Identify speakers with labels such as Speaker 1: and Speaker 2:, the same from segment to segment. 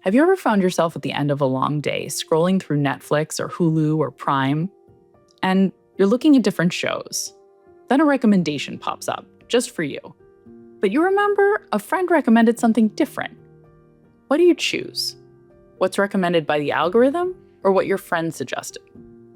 Speaker 1: Have you ever found yourself at the end of a long day scrolling through Netflix or Hulu or Prime, and you're looking at different shows? Then a recommendation pops up, just for you. But you remember a friend recommended something different. What do you choose? What's recommended by the algorithm or what your friend suggested?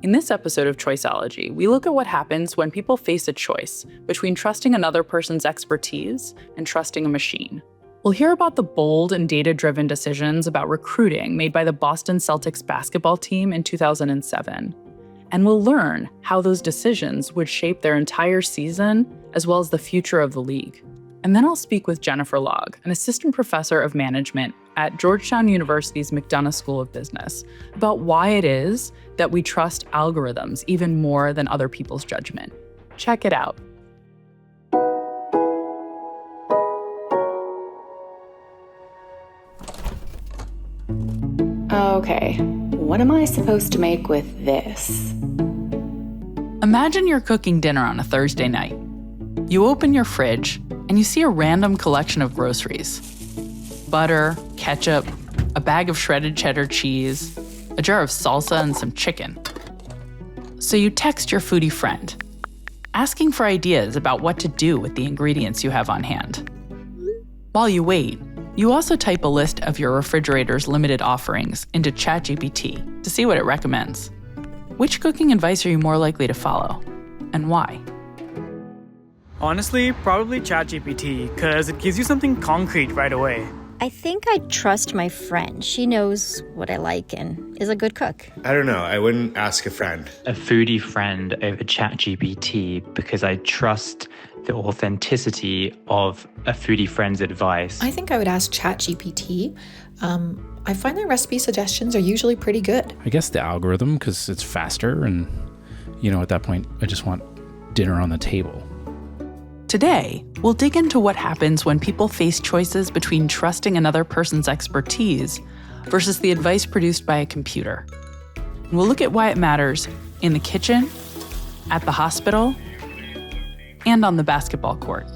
Speaker 1: In this episode of Choiceology, we look at what happens when people face a choice between trusting another person's expertise and trusting a machine. We'll hear about the bold and data-driven decisions about recruiting made by the Boston Celtics basketball team in 2007. And we'll learn how those decisions would shape their entire season, as well as the future of the league. And then I'll speak with Jennifer Logg, an assistant professor of management at Georgetown University's McDonough School of Business, about why it is that we trust algorithms even more than other people's judgment. Check it out.
Speaker 2: Okay, what am I supposed to make with this?
Speaker 1: Imagine you're cooking dinner on a Thursday night. You open your fridge and you see a random collection of groceries. Butter, ketchup, a bag of shredded cheddar cheese, a jar of salsa, and some chicken. So you text your foodie friend, asking for ideas about what to do with the ingredients you have on hand. While you wait, you also type a list of your refrigerator's limited offerings into ChatGPT to see what it recommends. Which cooking advice are you more likely to follow, and why?
Speaker 3: Honestly, probably ChatGPT, because it gives you something concrete right away.
Speaker 4: I think I'd trust my friend. She knows what I like and is a good cook.
Speaker 5: I don't know. I wouldn't ask a friend.
Speaker 6: A foodie friend over ChatGPT because I trust the authenticity of a foodie friend's advice.
Speaker 7: I think I would ask ChatGPT. I find their recipe suggestions are usually pretty good.
Speaker 8: I guess the algorithm, because it's faster and, at that point, I just want dinner on the table.
Speaker 1: Today, we'll dig into what happens when people face choices between trusting another person's expertise versus the advice produced by a computer. And we'll look at why it matters in the kitchen, at the hospital, and on the basketball court.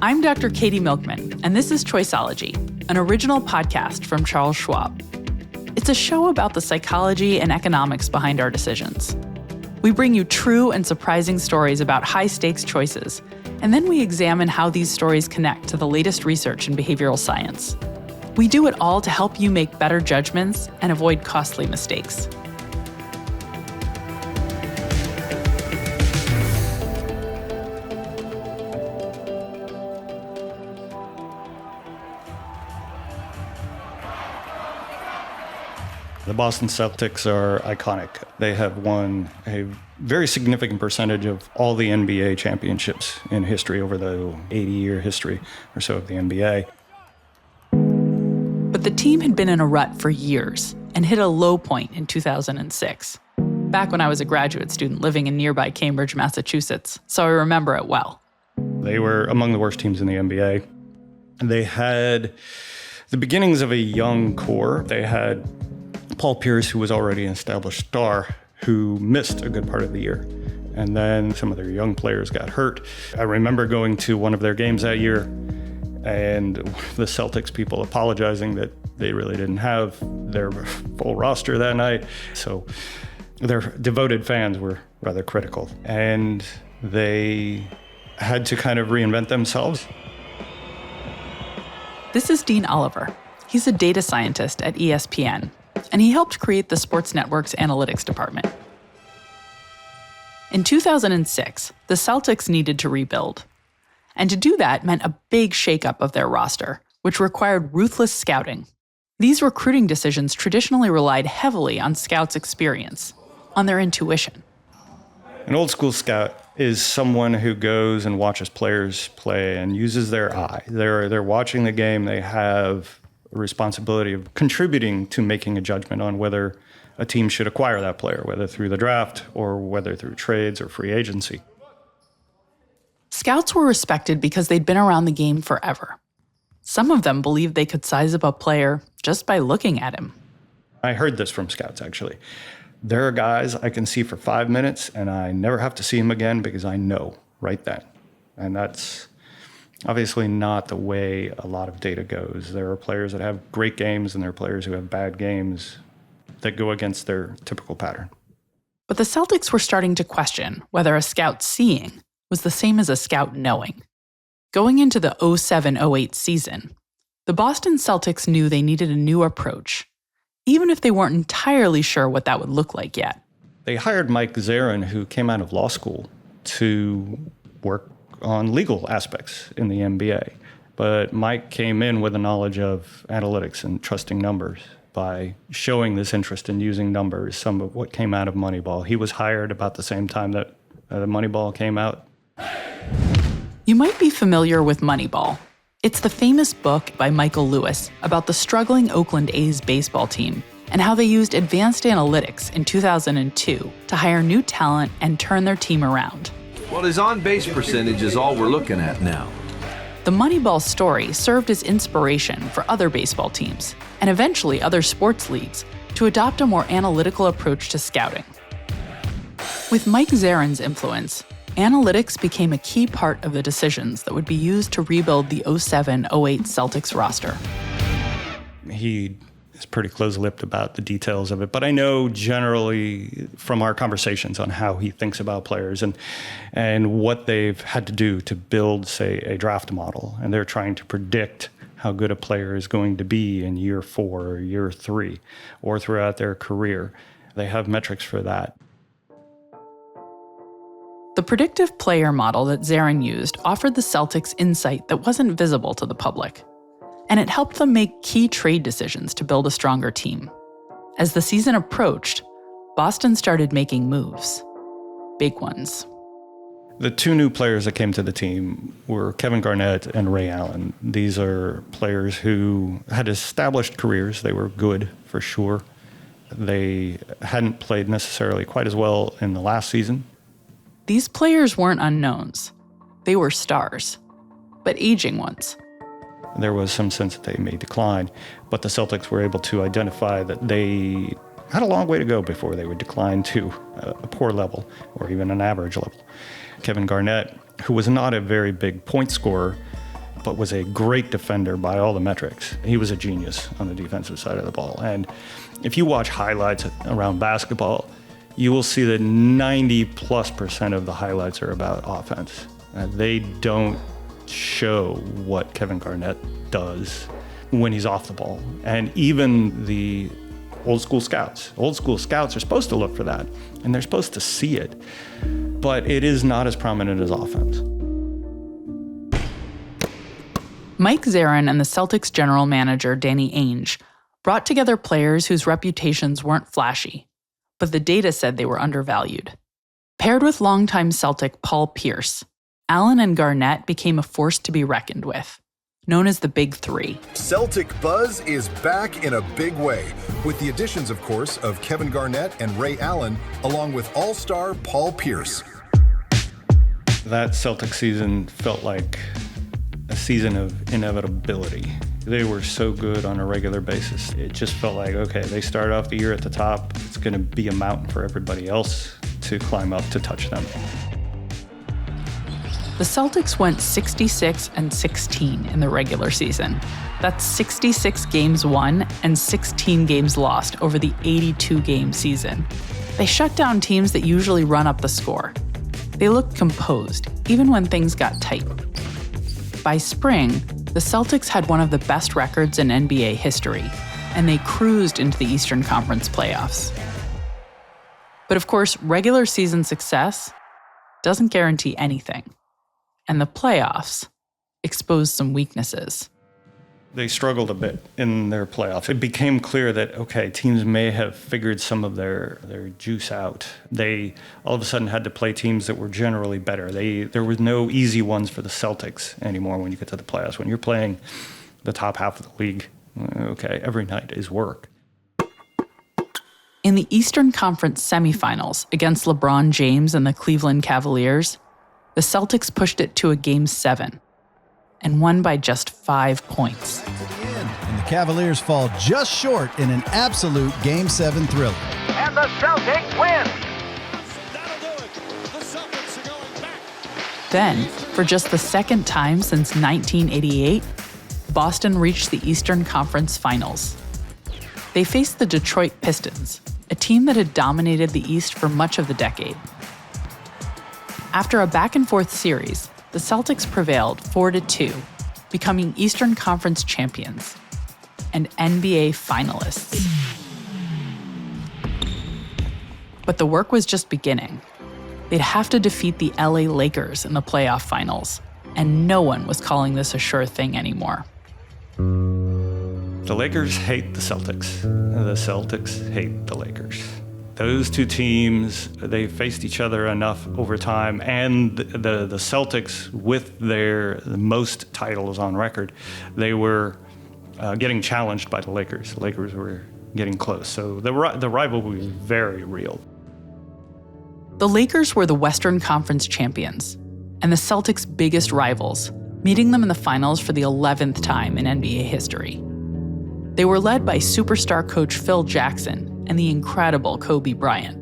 Speaker 1: I'm Dr. Katie Milkman, and this is Choiceology, an original podcast from Charles Schwab. It's a show about the psychology and economics behind our decisions. We bring you true and surprising stories about high-stakes choices, and then we examine how these stories connect to the latest research in behavioral science. We do it all to help you make better judgments and avoid costly mistakes.
Speaker 9: The Boston Celtics are iconic. They have won a very significant percentage of all the NBA championships in history over the 80-year history or so of the NBA.
Speaker 1: But the team had been in a rut for years and hit a low point in 2006, back when I was a graduate student living in nearby Cambridge, Massachusetts, so I remember it well.
Speaker 9: They were among the worst teams in the NBA. They had the beginnings of a young core. They had Paul Pierce, who was already an established star, who missed a good part of the year. And then some of their young players got hurt. I remember going to one of their games that year and the Celtics people apologizing that they really didn't have their full roster that night. So their devoted fans were rather critical. And they had to kind of reinvent themselves.
Speaker 1: This is Dean Oliver. He's a data scientist at ESPN, and he helped create the sports network's analytics department. In 2006, the Celtics needed to rebuild. And to do that meant a big shakeup of their roster, which required ruthless scouting. These recruiting decisions traditionally relied heavily on scouts' experience, on their intuition.
Speaker 9: An old school scout is someone who goes and watches players play and uses their eye. They're watching the game. They have a responsibility of contributing to making a judgment on whether a team should acquire that player, whether through the draft or whether through trades or free agency.
Speaker 1: Scouts were respected because they'd been around the game forever. Some of them believed they could size up a player just by looking at him.
Speaker 9: I heard this from scouts, actually. There are guys I can see for 5 minutes, and I never have to see him again because I know right then. And that's obviously not the way a lot of data goes. There are players that have great games, and there are players who have bad games that go against their typical pattern.
Speaker 1: But the Celtics were starting to question whether a scout seeing was the same as a scout knowing. Going into the 07-08 season, the Boston Celtics knew they needed a new approach, even if they weren't entirely sure what that would look like yet.
Speaker 9: They hired Mike Zarin, who came out of law school, to work on legal aspects in the NBA. But Mike came in with a knowledge of analytics and trusting numbers by showing this interest in using numbers, some of what came out of Moneyball. He was hired about the same time that the Moneyball came out.
Speaker 1: You might be familiar with Moneyball. It's the famous book by Michael Lewis about the struggling Oakland A's baseball team and how they used advanced analytics in 2002 to hire new talent and turn their team around.
Speaker 10: Well, his on-base percentage is all we're looking at now.
Speaker 1: The Moneyball story served as inspiration for other baseball teams and eventually other sports leagues to adopt a more analytical approach to scouting. With Mike Zarin's influence, analytics became a key part of the decisions that would be used to rebuild the 07-08 Celtics roster.
Speaker 9: He is pretty close-lipped about the details of it, but I know generally from our conversations on how he thinks about players and what they've had to do to build, say, a draft model. And they're trying to predict how good a player is going to be in year 4 or year 3 or throughout their career. They have metrics for that.
Speaker 1: The predictive player model that Zarin used offered the Celtics insight that wasn't visible to the public, and it helped them make key trade decisions to build a stronger team. As the season approached, Boston started making moves. Big ones.
Speaker 9: The 2 new players that came to the team were Kevin Garnett and Ray Allen. These are players who had established careers. They were good, for sure. They hadn't played necessarily quite as well in the last season.
Speaker 1: These players weren't unknowns. They were stars, but aging ones.
Speaker 9: There was some sense that they may decline, but the Celtics were able to identify that they had a long way to go before they would decline to a poor level or even an average level. Kevin Garnett, who was not a very big point scorer, but was a great defender by all the metrics. He was a genius on the defensive side of the ball. And if you watch highlights around basketball, you will see that 90+% of the highlights are about offense. They don't show what Kevin Garnett does when he's off the ball. And even the old school scouts are supposed to look for that, and they're supposed to see it. But it is not as prominent as offense.
Speaker 1: Mike Zarin and the Celtics general manager, Danny Ainge, brought together players whose reputations weren't flashy, but the data said they were undervalued. Paired with longtime Celtic Paul Pierce, Allen and Garnett became a force to be reckoned with, known as the Big Three.
Speaker 11: Celtic buzz is back in a big way, with the additions, of course, of Kevin Garnett and Ray Allen, along with all-star Paul Pierce.
Speaker 9: That Celtic season felt like a season of inevitability. They were so good on a regular basis. It just felt like, okay, they start off the year at the top. It's going to be a mountain for everybody else to climb up to touch them.
Speaker 1: The Celtics went 66-16 in the regular season. That's 66 games won and 16 games lost over the 82-game season. They shut down teams that usually run up the score. They looked composed, even when things got tight. By spring, the Celtics had one of the best records in NBA history, and they cruised into the Eastern Conference playoffs. But of course, regular season success doesn't guarantee anything, and the playoffs exposed some weaknesses.
Speaker 9: They struggled a bit in their playoffs. It became clear that, okay, teams may have figured some of their juice out. They all of a sudden had to play teams that were generally better. There was no easy ones for the Celtics anymore when you get to the playoffs. When you're playing the top half of the league, okay, every night is work.
Speaker 1: In the Eastern Conference semifinals against LeBron James and the Cleveland Cavaliers, the Celtics pushed it to a Game 7 and won by just 5 points.
Speaker 11: And the
Speaker 12: Cavaliers fall just short in an absolute Game 7 thriller.
Speaker 13: And the Celtics win.
Speaker 1: Then, for just the second time since 1988, Boston reached the Eastern Conference Finals. They faced the Detroit Pistons, a team that had dominated the East for much of the decade. After a back-and-forth series, the Celtics prevailed 4-2, becoming Eastern Conference champions and NBA finalists. But the work was just beginning. They'd have to defeat the LA Lakers in the playoff finals, and no one was calling this a sure thing anymore.
Speaker 9: The Lakers hate the Celtics. The Celtics hate the Lakers. Those two teams, they faced each other enough over time, and the Celtics, with their most titles on record, they were getting challenged by the Lakers. The Lakers were getting close, so the rivalry was very real.
Speaker 1: The Lakers were the Western Conference champions and the Celtics' biggest rivals, meeting them in the finals for the 11th time in NBA history. They were led by superstar coach Phil Jackson and the incredible Kobe Bryant.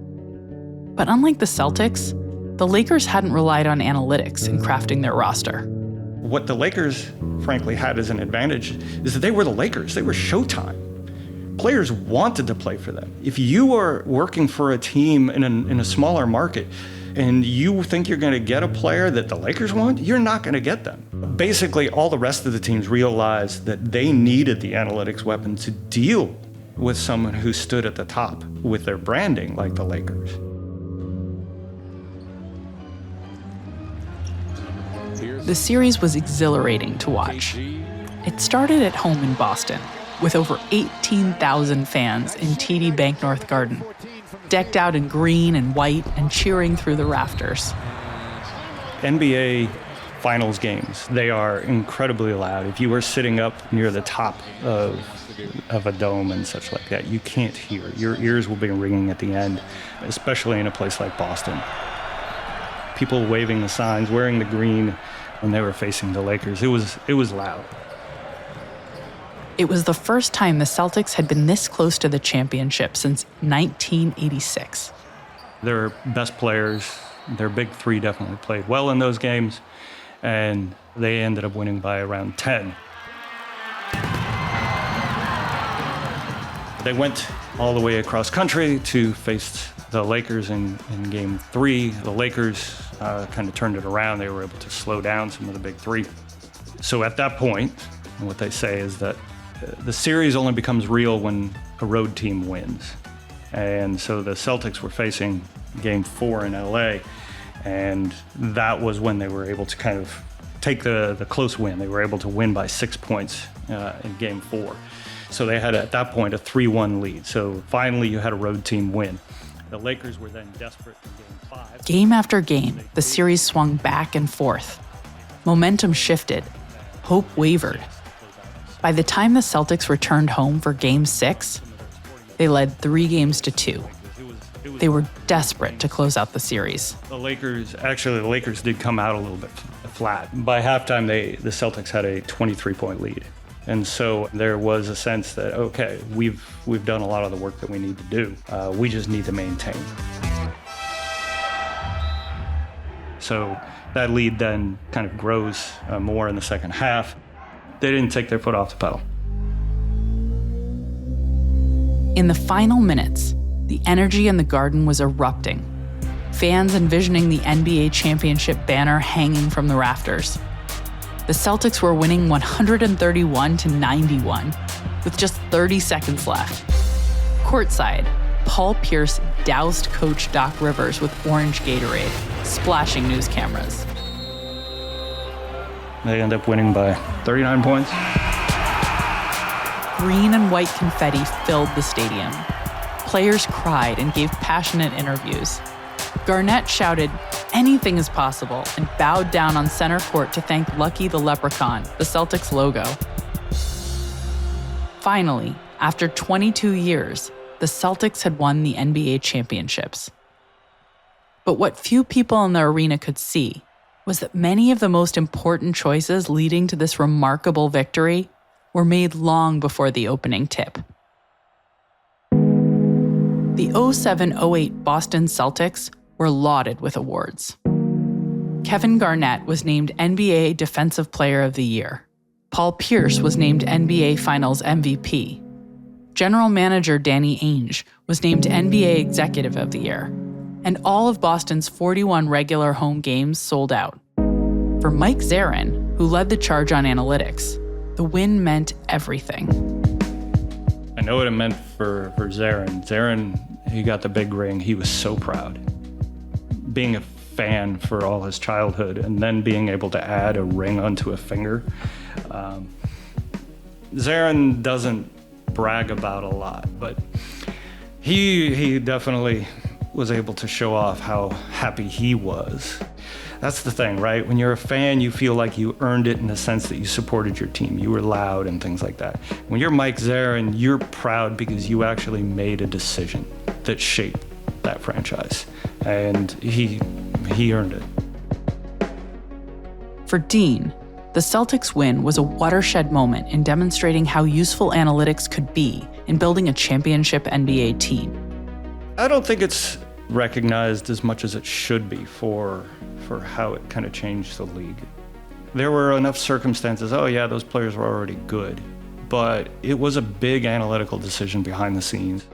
Speaker 1: But unlike the Celtics, the Lakers hadn't relied on analytics in crafting their roster.
Speaker 9: What the Lakers, frankly, had as an advantage is that they were the Lakers. They were Showtime. Players wanted to play for them. If you are working for a team in a smaller market and you think you're going to get a player that the Lakers want, you're not going to get them. Basically, all the rest of the teams realized that they needed the analytics weapon to deal with someone who stood at the top with their branding like the Lakers.
Speaker 1: The series was exhilarating to watch. It started at home in Boston, with over 18,000 fans in TD Bank North Garden, decked out in green and white and cheering through the rafters.
Speaker 9: NBA finals games, they are incredibly loud. If you were sitting up near the top of a dome and such like that, you can't hear. Your ears will be ringing at the end, especially in a place like Boston. People waving the signs, wearing the green when they were facing the Lakers. It was loud.
Speaker 1: It was the first time the Celtics had been this close to the championship since 1986.
Speaker 9: Their best players, their big three, definitely played well in those games, and they ended up winning by around 10. They went all the way across country to face the Lakers in Game 3. The Lakers kind of turned it around. They were able to slow down some of the big three. So at that point, what they say is that the series only becomes real when a road team wins. And so the Celtics were facing Game 4 in LA, and that was when they were able to kind of take the close win. They were able to win by 6 points in Game 4. So they had, at that point, a 3-1 lead. So finally, you had a road team win. The Lakers were then desperate in Game 5.
Speaker 1: Game after game, the series swung back and forth. Momentum shifted. Hope wavered. By the time the Celtics returned home for Game 6, they led 3-2. They were desperate to close out the series.
Speaker 9: The Lakers did come out a little bit flat. By halftime, the Celtics had a 23-point lead. And so there was a sense that, okay, we've done a lot of the work that we need to do. We just need to maintain. So that lead then kind of grows more in the second half. They didn't take their foot off the pedal.
Speaker 1: In the final minutes, the energy in the Garden was erupting. Fans envisioning the NBA championship banner hanging from the rafters. The Celtics were winning 131-91 with just 30 seconds left. Courtside, Paul Pierce doused coach Doc Rivers with orange Gatorade, splashing news cameras.
Speaker 9: They end up winning by 39 points.
Speaker 1: Green and white confetti filled the stadium. Players cried and gave passionate interviews. Garnett shouted, "Anything is possible," and bowed down on center court to thank Lucky the Leprechaun, the Celtics logo. Finally, after 22 years, the Celtics had won the NBA championships. But what few people in the arena could see was that many of the most important choices leading to this remarkable victory were made long before the opening tip. The 07-08 Boston Celtics were lauded with awards. Kevin Garnett was named NBA Defensive Player of the Year. Paul Pierce was named NBA Finals MVP. General Manager Danny Ainge was named NBA Executive of the Year. And all of Boston's 41 regular home games sold out. For Mike Zarin, who led the charge on analytics, the win meant everything.
Speaker 9: I know what it meant for Zarin. Zarin, he got the big ring. He was so proud. Being a fan for all his childhood and then being able to add a ring onto a finger. Zarin doesn't brag about a lot, but he definitely was able to show off how happy he was. That's the thing, right? When you're a fan, you feel like you earned it in the sense that you supported your team. You were loud and things like that. When you're Mike Zarin, you're proud because you actually made a decision that shaped that franchise. And he earned it.
Speaker 1: For Dean, the Celtics win was a watershed moment in demonstrating how useful analytics could be in building a championship NBA team.
Speaker 9: I don't think it's recognized as much as it should be for how it kind of changed the league. There were enough circumstances, oh yeah, those players were already good, but it was a big analytical decision behind the scenes.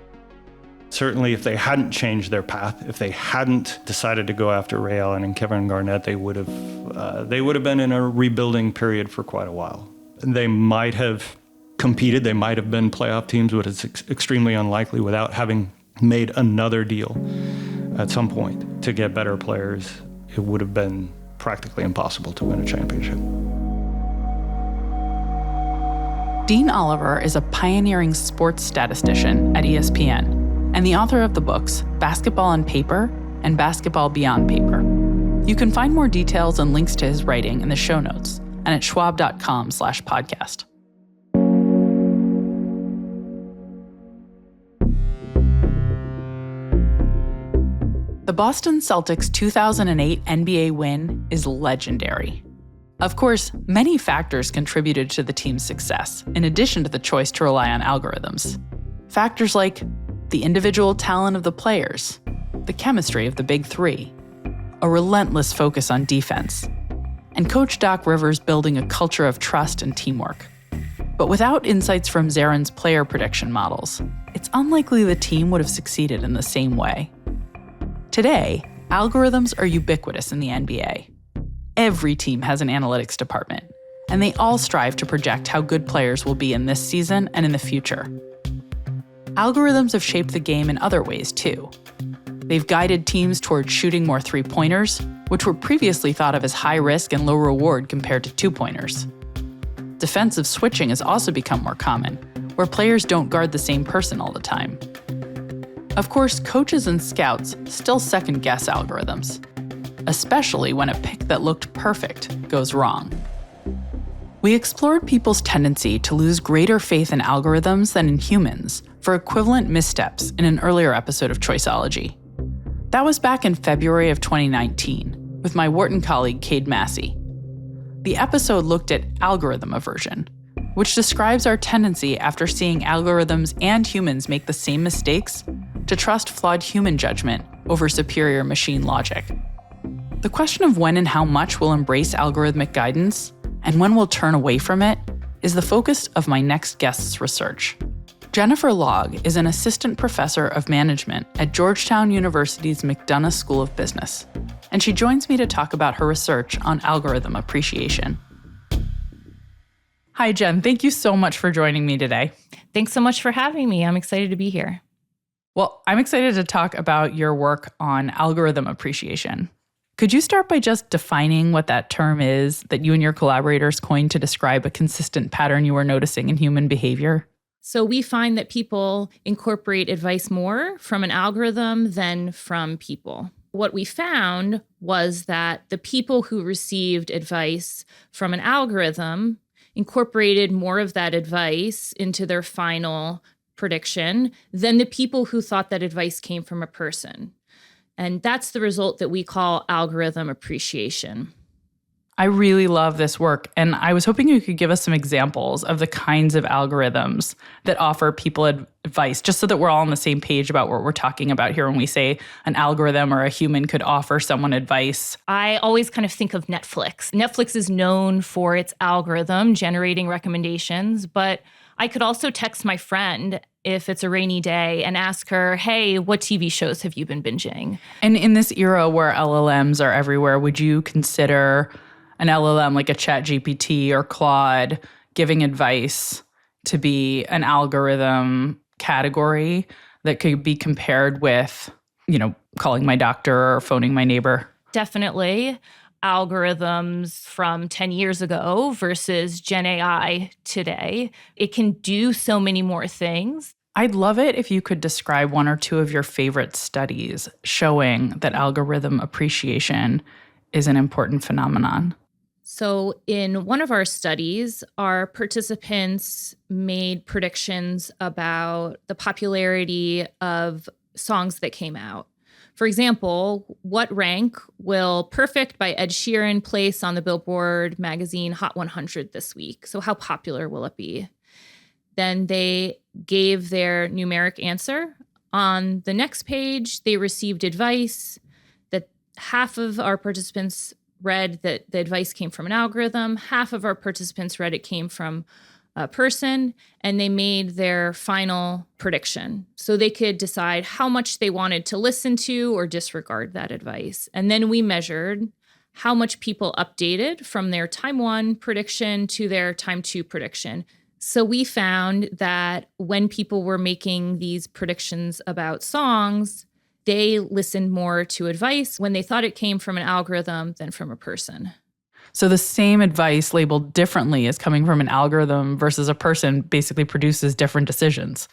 Speaker 9: Certainly if they hadn't changed their path, if they hadn't decided to go after Ray Allen and Kevin Garnett, they would have been in a rebuilding period for quite a while. They might have competed, they might have been playoff teams, but it's extremely unlikely without having made another deal at some point to get better players. It would have been practically impossible to win a championship.
Speaker 1: Dean Oliver is a pioneering sports statistician at ESPN and the author of the books Basketball on Paper and Basketball Beyond Paper. You can find more details and links to his writing in the show notes and at schwab.com/podcast. The Boston Celtics' 2008 NBA win is legendary. Of course, many factors contributed to the team's success, in addition to the choice to rely on algorithms. Factors like the individual talent of the players, the chemistry of the Big Three, a relentless focus on defense, and Coach Doc Rivers building a culture of trust and teamwork. But without insights from Zarin's player prediction models, it's unlikely the team would have succeeded in the same way. Today, algorithms are ubiquitous in the NBA. Every team has an analytics department, and they all strive to project how good players will be in this season and in the future. Algorithms have shaped the game in other ways, too. They've guided teams towards shooting more three-pointers, which were previously thought of as high risk and low reward compared to two-pointers. Defensive switching has also become more common, where players don't guard the same person all the time. Of course, coaches and scouts still second-guess algorithms, especially when a pick that looked perfect goes wrong. We explored people's tendency to lose greater faith in algorithms than in humans for equivalent missteps in an earlier episode of Choiceology. That was back in February of 2019 with my Wharton colleague Cade Massey. The episode looked at algorithm aversion, which describes our tendency after seeing algorithms and humans make the same mistakes to trust flawed human judgment over superior machine logic. The question of when and how much we'll embrace algorithmic guidance and when we'll turn away from it is the focus of my next guest's research. Jennifer Logg is an assistant professor of management at Georgetown University's McDonough School of Business, and she joins me to talk about her research on algorithm appreciation. Hi, Jen. Thank you so much for joining me today.
Speaker 14: Thanks so much for having me. I'm excited to be here.
Speaker 1: Well, I'm excited to talk about your work on algorithm appreciation. Could you start by just defining what that term is that you and your collaborators coined to describe a consistent pattern you were noticing in human behavior?
Speaker 14: So we find that people incorporate advice more from an algorithm than from people. What we found was that the people who received advice from an algorithm incorporated more of that advice into their final prediction than the people who thought that advice came from a person. And that's the result that we call algorithm appreciation.
Speaker 1: I really love this work, and I was hoping you could give us some examples of the kinds of algorithms that offer people advice, just so that we're all on the same page about what we're talking about here when we say an algorithm or a human could offer someone advice.
Speaker 14: I always kind of think of Netflix. Netflix is known for its algorithm generating recommendations, but I could also text my friend if it's a rainy day and ask her, hey, what TV shows have you been binging?
Speaker 1: And in this era where LLMs are everywhere, would you consider an LLM like a ChatGPT or Claude giving advice to be an algorithm category that could be compared with, calling my doctor or phoning my neighbor?
Speaker 14: Definitely. Algorithms from 10 years ago versus Gen AI today. It can do so many more things.
Speaker 1: I'd love it if you could describe one or two of your favorite studies showing that algorithm appreciation is an important phenomenon.
Speaker 14: So in one of our studies, our participants made predictions about the popularity of songs that came out. For example, what rank will Perfect by Ed Sheeran place on the Billboard magazine Hot 100 this week? So how popular will it be? Then they gave their numeric answer. On the next page, they received advice that half of our participants read that the advice came from an algorithm, half of our participants read it came from a person, and they made their final prediction. So they could decide how much they wanted to listen to or disregard that advice. And then we measured how much people updated from their time 1 prediction to their time 2 prediction. So we found that when people were making these predictions about songs, they listened more to advice when they thought it came from an algorithm than from a person.
Speaker 1: So the same advice labeled differently as coming from an algorithm versus a person basically produces different decisions.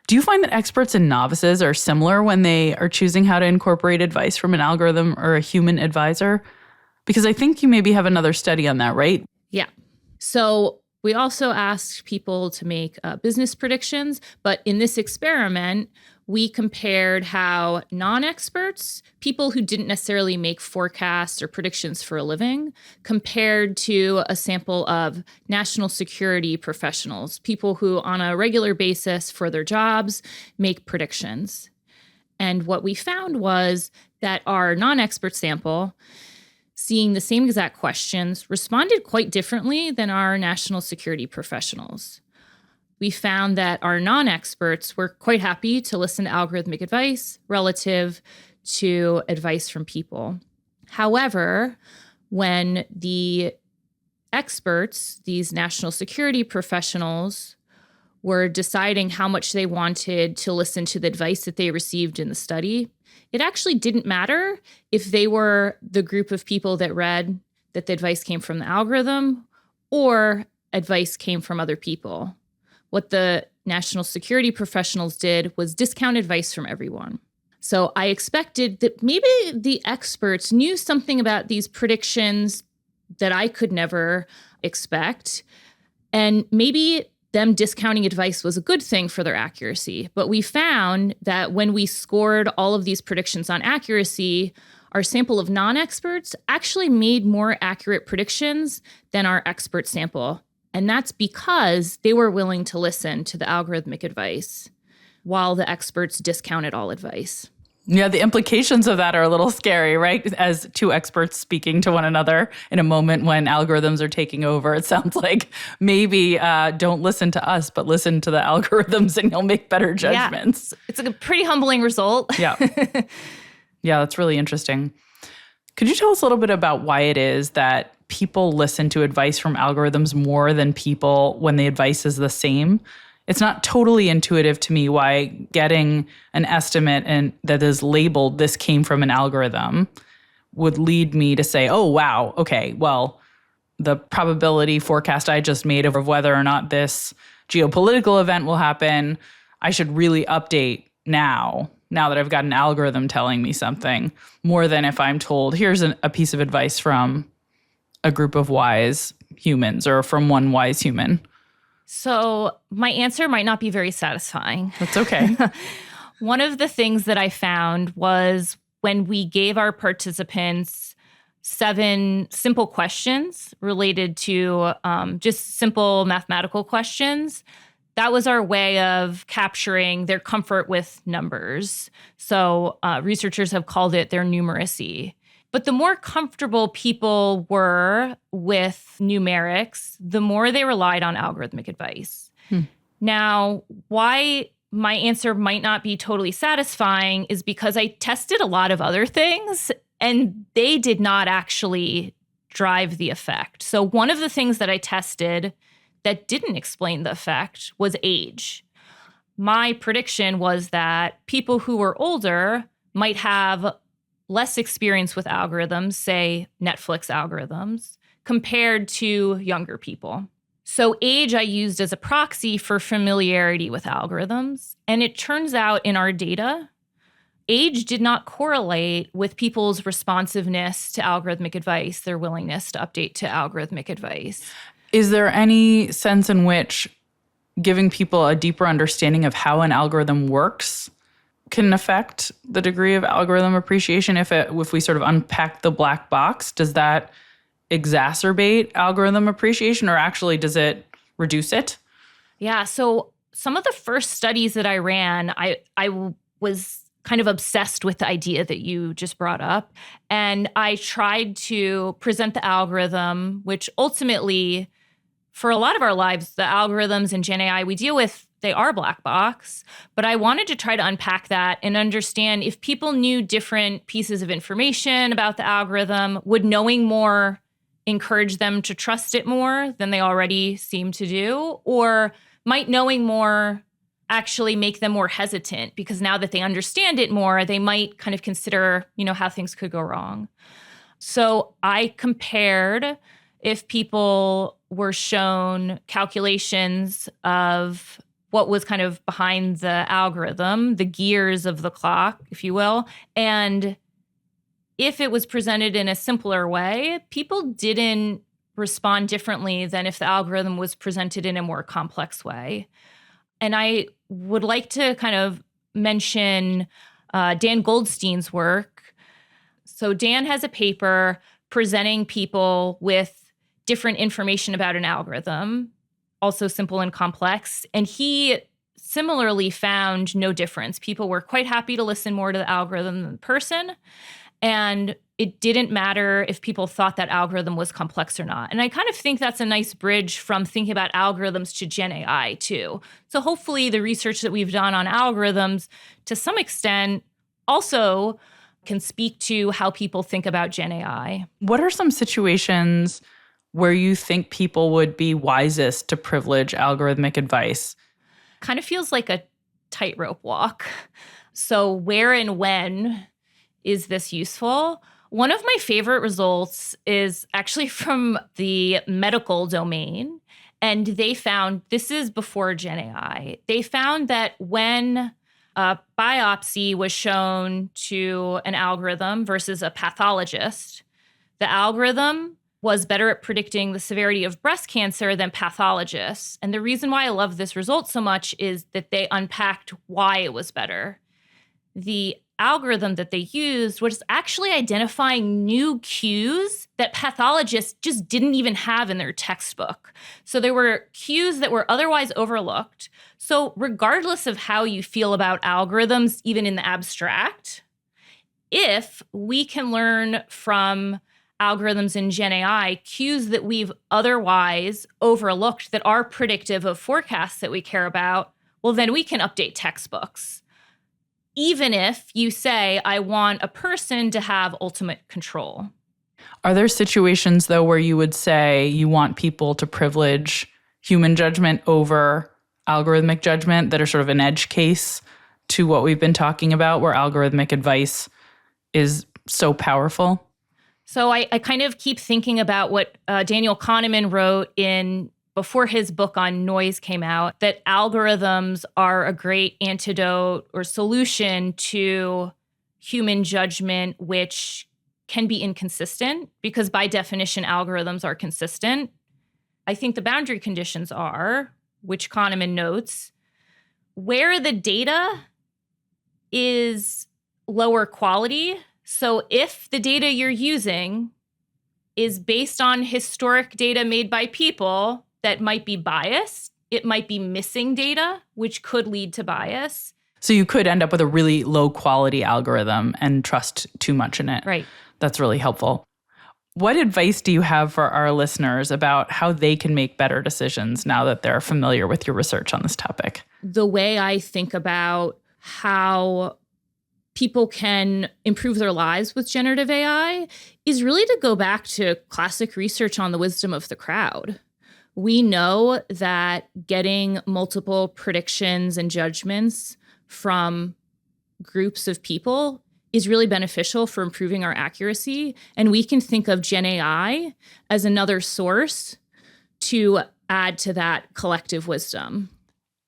Speaker 1: Do you find that experts and novices are similar when they are choosing how to incorporate advice from an algorithm or a human advisor? Because I think you maybe have another study on that, right?
Speaker 14: Yeah. So we also asked people to make business predictions, but in this experiment, we compared how non-experts, people who didn't necessarily make forecasts or predictions for a living, compared to a sample of national security professionals, people who on a regular basis for their jobs make predictions. And what we found was that our non-expert sample, seeing the same exact questions, responded quite differently than our national security professionals. We found that our non-experts were quite happy to listen to algorithmic advice relative to advice from people. However, when the experts, these national security professionals, were deciding how much they wanted to listen to the advice that they received in the study, it actually didn't matter if they were the group of people that read that the advice came from the algorithm or advice came from other people. What the national security professionals did was discount advice from everyone. So I expected that maybe the experts knew something about these predictions that I could never expect. And maybe them discounting advice was a good thing for their accuracy. But we found that when we scored all of these predictions on accuracy, our sample of non-experts actually made more accurate predictions than our expert sample. And that's because they were willing to listen to the algorithmic advice while the experts discounted all advice.
Speaker 1: Yeah, the implications of that are a little scary, right? As two experts speaking to one another in a moment when algorithms are taking over, it sounds like maybe don't listen to us, but listen to the algorithms and you'll make better judgments.
Speaker 14: Yeah, it's a pretty humbling result.
Speaker 1: Yeah. Yeah, that's really interesting. Could you tell us a little bit about why it is that people listen to advice from algorithms more than people when the advice is the same? It's not totally intuitive to me why getting an estimate and that is labeled this came from an algorithm would lead me to say, oh, wow, okay, well, the probability forecast I just made of whether or not this geopolitical event will happen, I should really update now that I've got an algorithm telling me something, more than if I'm told, here's a piece of advice from a group of wise humans or from one wise human.
Speaker 14: So my answer might not be very satisfying.
Speaker 1: That's okay.
Speaker 14: One of the things that I found was when we gave our participants 7 simple questions related to just simple mathematical questions. That was our way of capturing their comfort with numbers. So researchers have called it their numeracy. But the more comfortable people were with numerics, the more they relied on algorithmic advice. Now, why my answer might not be totally satisfying is because I tested a lot of other things and they did not actually drive the effect. So one of the things that I tested that didn't explain the effect was age. My prediction was that people who were older might have less experience with algorithms, say Netflix algorithms, compared to younger people. So age I used as a proxy for familiarity with algorithms. And it turns out in our data, age did not correlate with people's responsiveness to algorithmic advice, their willingness to update to algorithmic advice.
Speaker 1: Is there any sense in which giving people a deeper understanding of how an algorithm works can affect the degree of algorithm appreciation? If we sort of unpack the black box, does that exacerbate algorithm appreciation, or actually does it reduce it?
Speaker 14: Yeah, so some of the first studies that I ran, I was kind of obsessed with the idea that you just brought up. And I tried to present the algorithm, which ultimately, for a lot of our lives, the algorithms in Gen AI we deal with, they are black box. But I wanted to try to unpack that and understand if people knew different pieces of information about the algorithm, would knowing more encourage them to trust it more than they already seem to do? Or might knowing more actually make them more hesitant because now that they understand it more, they might kind of consider, how things could go wrong. So I compared if people were shown calculations of what was kind of behind the algorithm, the gears of the clock, if you will, and if it was presented in a simpler way, people didn't respond differently than if the algorithm was presented in a more complex way. And I would like to kind of mention Dan Goldstein's work. So Dan has a paper presenting people with different information about an algorithm, also simple and complex. And he similarly found no difference. People were quite happy to listen more to the algorithm than the person. And it didn't matter if people thought that algorithm was complex or not. And I kind of think that's a nice bridge from thinking about algorithms to Gen AI too. So hopefully the research that we've done on algorithms to some extent also can speak to how people think about Gen AI.
Speaker 1: What are some situations where you think people would be wisest to privilege algorithmic advice?
Speaker 14: Kind of feels like a tightrope walk. So where and when is this useful? One of my favorite results is actually from the medical domain. And they found, this is before Gen AI, they found that when a biopsy was shown to an algorithm versus a pathologist, the algorithm was better at predicting the severity of breast cancer than pathologists. And the reason why I love this result so much is that they unpacked why it was better. The algorithm that they used was actually identifying new cues that pathologists just didn't even have in their textbook. So there were cues that were otherwise overlooked. So regardless of how you feel about algorithms, even in the abstract, if we can learn from algorithms in Gen AI cues that we've otherwise overlooked that are predictive of forecasts that we care about, well, then we can update textbooks. Even if you say, I want a person to have ultimate control.
Speaker 1: Are there situations, though, where you would say you want people to privilege human judgment over algorithmic judgment that are sort of an edge case to what we've been talking about, where algorithmic advice is so powerful?
Speaker 14: So I kind of keep thinking about what Daniel Kahneman wrote before his book on noise came out, that algorithms are a great antidote or solution to human judgment, which can be inconsistent because by definition, algorithms are consistent. I think the boundary conditions are, which Kahneman notes, where the data is lower quality. So if the data you're using is based on historic data made by people that might be biased. It might be missing data, which could lead to bias.
Speaker 1: So you could end up with a really low quality algorithm and trust too much in it.
Speaker 14: Right.
Speaker 1: That's really helpful. What advice do you have for our listeners about how they can make better decisions now that they're familiar with your research on this topic?
Speaker 14: The way I think about how people can improve their lives with generative AI is really to go back to classic research on the wisdom of the crowd. We know that getting multiple predictions and judgments from groups of people is really beneficial for improving our accuracy. And we can think of Gen AI as another source to add to that collective wisdom.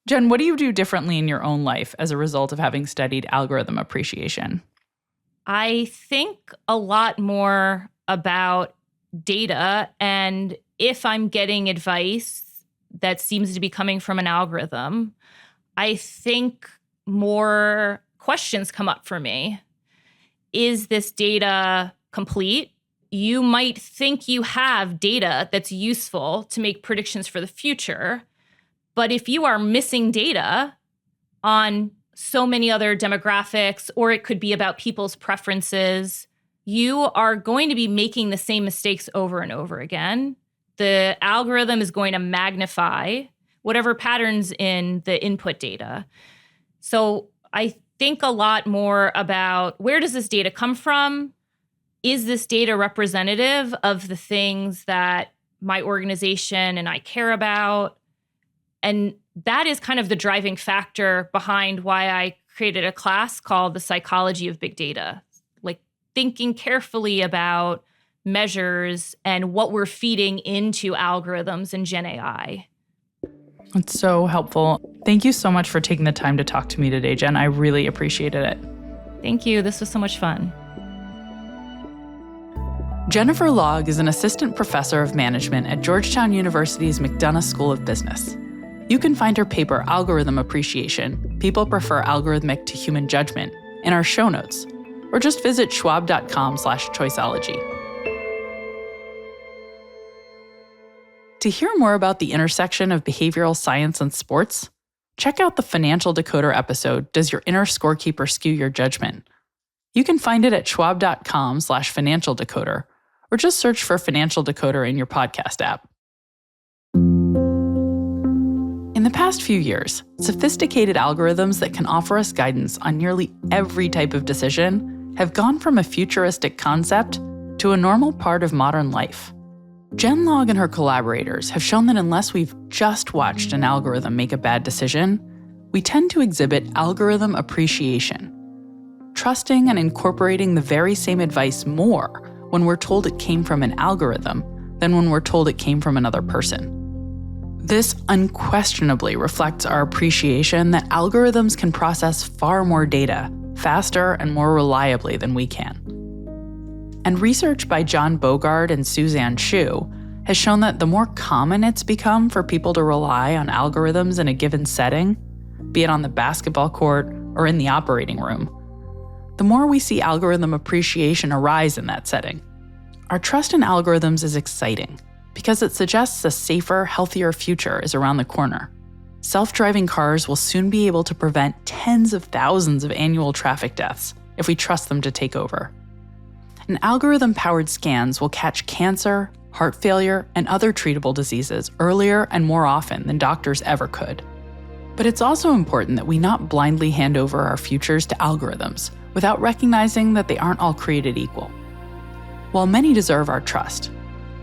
Speaker 1: Jen, what do you do differently in your own life as a result of having studied algorithm appreciation?
Speaker 14: I think a lot more about data, and if I'm getting advice that seems to be coming from an algorithm, I think more questions come up for me. Is this data complete? You might think you have data that's useful to make predictions for the future, but if you are missing data on so many other demographics, or it could be about people's preferences, you are going to be making the same mistakes over and over again. The algorithm is going to magnify whatever patterns in the input data. So I think a lot more about, where does this data come from? Is this data representative of the things that my organization and I care about? And that is kind of the driving factor behind why I created a class called The Psychology of Big Data. Like thinking carefully about measures and what we're feeding into algorithms and Gen AI.
Speaker 1: It's so helpful. Thank you so much for taking the time to talk to me today, Jen. I really appreciated it.
Speaker 14: Thank you. This was so much fun.
Speaker 1: Jennifer Logg is an assistant professor of management at Georgetown University's McDonough School of Business. You can find her paper, Algorithm Appreciation, People Prefer Algorithmic to Human Judgment, in our show notes, or just visit schwab.com/choiceology. To hear more about the intersection of behavioral science and sports, check out the Financial Decoder episode, Does Your Inner Scorekeeper Skew Your Judgment? You can find it at schwab.com/financial decoder, or just search for Financial Decoder in your podcast app. In the past few years, sophisticated algorithms that can offer us guidance on nearly every type of decision have gone from a futuristic concept to a normal part of modern life. Jen Logg and her collaborators have shown that unless we've just watched an algorithm make a bad decision, we tend to exhibit algorithm appreciation, trusting and incorporating the very same advice more when we're told it came from an algorithm than when we're told it came from another person. This unquestionably reflects our appreciation that algorithms can process far more data, faster and more reliably than we can. And research by John Bogard and Suzanne Shu has shown that the more common it's become for people to rely on algorithms in a given setting, be it on the basketball court or in the operating room, the more we see algorithm appreciation arise in that setting. Our trust in algorithms is exciting because it suggests a safer, healthier future is around the corner. Self-driving cars will soon be able to prevent tens of thousands of annual traffic deaths if we trust them to take over. And algorithm-powered scans will catch cancer, heart failure, and other treatable diseases earlier and more often than doctors ever could. But it's also important that we not blindly hand over our futures to algorithms without recognizing that they aren't all created equal. While many deserve our trust,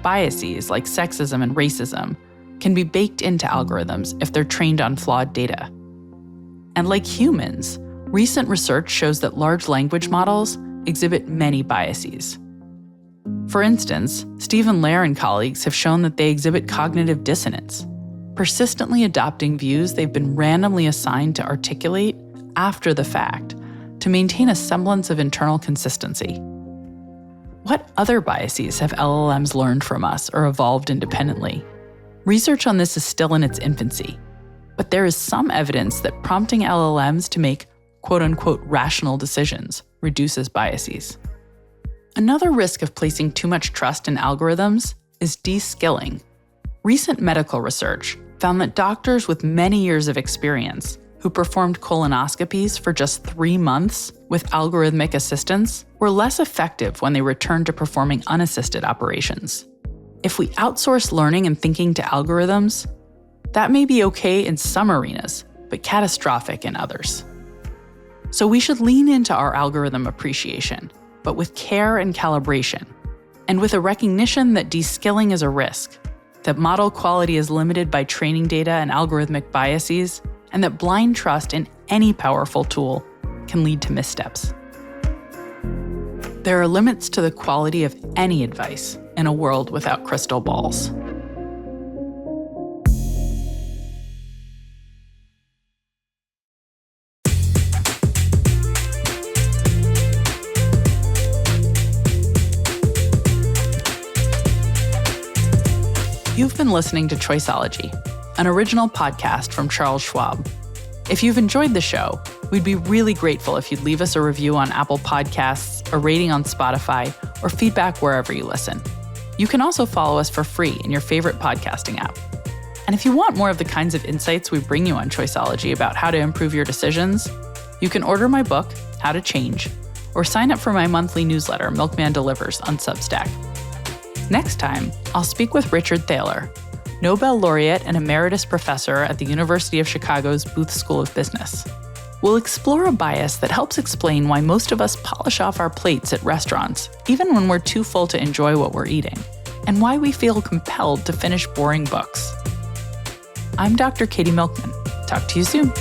Speaker 1: biases like sexism and racism can be baked into algorithms if they're trained on flawed data. And like humans, recent research shows that large language models exhibit many biases. For instance, Stephen Lair and colleagues have shown that they exhibit cognitive dissonance, persistently adopting views they've been randomly assigned to articulate after the fact to maintain a semblance of internal consistency. What other biases have LLMs learned from us or evolved independently? Research on this is still in its infancy, but there is some evidence that prompting LLMs to make quote-unquote rational decisions reduces biases. Another risk of placing too much trust in algorithms is de-skilling. Recent medical research found that doctors with many years of experience who performed colonoscopies for just 3 months with algorithmic assistance were less effective when they returned to performing unassisted operations. If we outsource learning and thinking to algorithms, that may be okay in some arenas, but catastrophic in others. So we should lean into our algorithm appreciation, but with care and calibration, and with a recognition that de-skilling is a risk, that model quality is limited by training data and algorithmic biases, and that blind trust in any powerful tool can lead to missteps. There are limits to the quality of any advice in a world without crystal balls. You've been listening to Choiceology, an original podcast from Charles Schwab. If you've enjoyed the show, we'd be really grateful if you'd leave us a review on Apple Podcasts, a rating on Spotify, or feedback wherever you listen. You can also follow us for free in your favorite podcasting app. And if you want more of the kinds of insights we bring you on Choiceology about how to improve your decisions, you can order my book, How to Change, or sign up for my monthly newsletter, Milkman Delivers, on Substack. Next time, I'll speak with Richard Thaler, Nobel laureate and emeritus professor at the University of Chicago's Booth School of Business. We'll explore a bias that helps explain why most of us polish off our plates at restaurants, even when we're too full to enjoy what we're eating, and why we feel compelled to finish boring books. I'm Dr. Katie Milkman. Talk to you soon.